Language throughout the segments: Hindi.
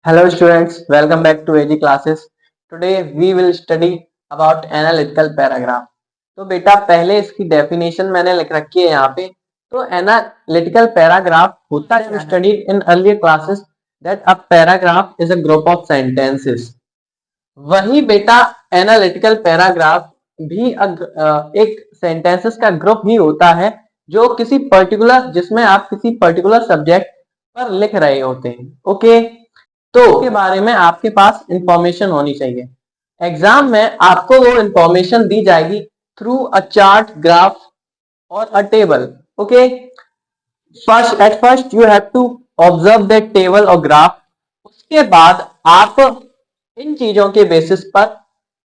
Hello students, welcome back to AG classes. Today we will study about analytical paragraph. तो बेटा पहले इसकी डेफिनेशन मैंने लिख रखी है यहाँ पे. तो एनालिटिकल पैराग्राफ होता है studied in earlier classes that a paragraph is a group of sentences. वही बेटा एनालिटिकल पैराग्राफ भी एक सेंटेंसेस का ग्रुप ही होता है जो किसी पर्टिकुलर जिसमें आप किसी पर्टिकुलर सब्जेक्ट पर लिख रहे होते हैं. ओके, तो के बारे में आपके पास इंफॉर्मेशन होनी चाहिए. एग्जाम में आपको वो इंफॉर्मेशन दी जाएगी थ्रू अ चार्ट, ग्राफ और a table. Okay, at first you have to observe that table और ग्राफ. उसके बाद आप इन चीजों के बेसिस पर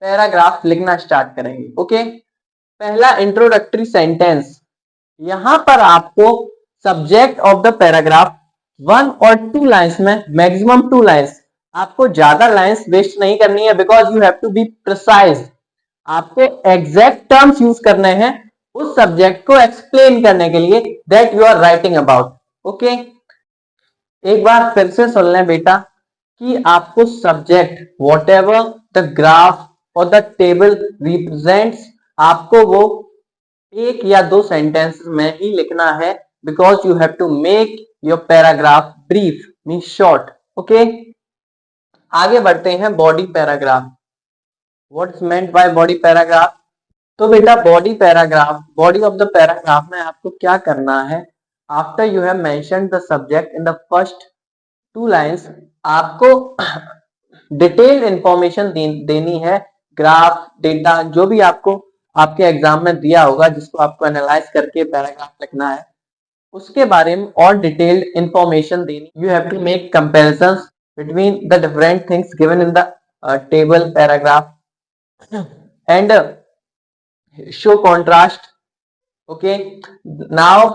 पैराग्राफ लिखना स्टार्ट करेंगे. ओके, पहला इंट्रोडक्टरी सेंटेंस. यहां पर आपको सब्जेक्ट ऑफ द पैराग्राफ 1 और 2 लाइन्स में, मैक्सिमम 2 लाइन्स, आपको ज्यादा लाइन्स वेस्ट नहीं करनी है because you have to be precise. आपको एग्जैक्ट टर्म्स यूज करने हैं उस सब्जेक्ट को एक्सप्लेन करने के लिए that you are writing about. Okay, एक बार फिर से सुन लें बेटा कि आपको subject whatever the graph और द टेबल रिप्रेजेंट्स, आपको वो एक या दो सेंटेंस में ही लिखना है because you have to make your paragraph brief mean short. Okay, आगे बढ़ते हैं body paragraph. What is meant by body paragraph? तो बेटा body paragraph, body of the paragraph में आपको क्या करना है? After you have mentioned the subject in the first 2 lines, आपको डिटेल्ड इंफॉर्मेशन देनी है. ग्राफ, डेटा, जो भी आपको आपके एग्जाम में दिया होगा जिसको आपको एनालाइज करके पैराग्राफ लिखना है, उसके बारे में और डिटेल्ड इंफॉर्मेशन देनी. You have to make comparisons between the different things given in the table, paragraph and show contrast. Okay, now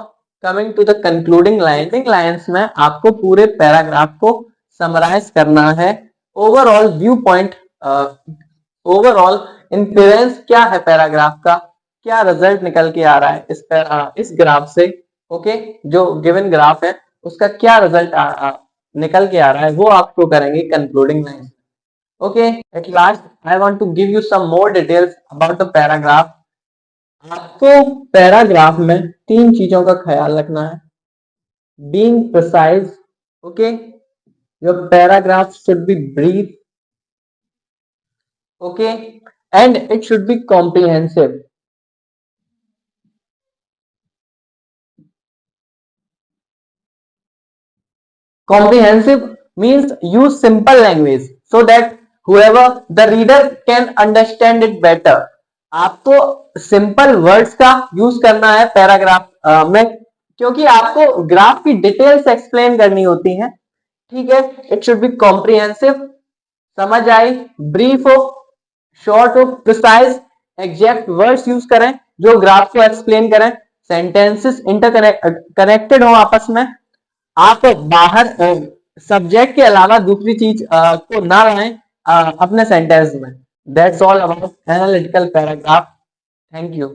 coming to the concluding lines में आपको पूरे पैराग्राफ को समराइज करना है. Overall view point, overall inference क्या है पैराग्राफ का, क्या रिजल्ट निकल के आ रहा है इस ग्राफ से. ओके, जो गिवन ग्राफ है उसका क्या रिजल्ट निकल के आ रहा है वो आपको करेंगे concluding line. Okay, at last I want to give you some more details about the paragraph. आपको पैराग्राफ में 3 चीजों का ख्याल रखना है. Being precise. Okay, your paragraph should be brief. Okay, and it should be comprehensive. Comprehensive means use simple language so that whoever the reader can understand it better. आपको सिंपल वर्ड्स का यूज करना है पैराग्राफ में, क्योंकि आपको ग्राफ की डिटेल्स एक्सप्लेन करनी होती हैं. ठीक है, इट शुड बी कॉम्प्रिहेंसिव, समझ आई, ब्रीफ हो, शॉर्ट हो, प्रिसाइज, एग्जैक्ट वर्ड्स यूज करें जो ग्राफ को एक्सप्लेन करें, सेंटेंसेस इंटरकनेक्टेड हो आपस में. आप बाहर सब्जेक्ट के अलावा दूसरी चीज को ना लाएं अपने सेंटेंस में. That's all about analytical paragraph. Thank you.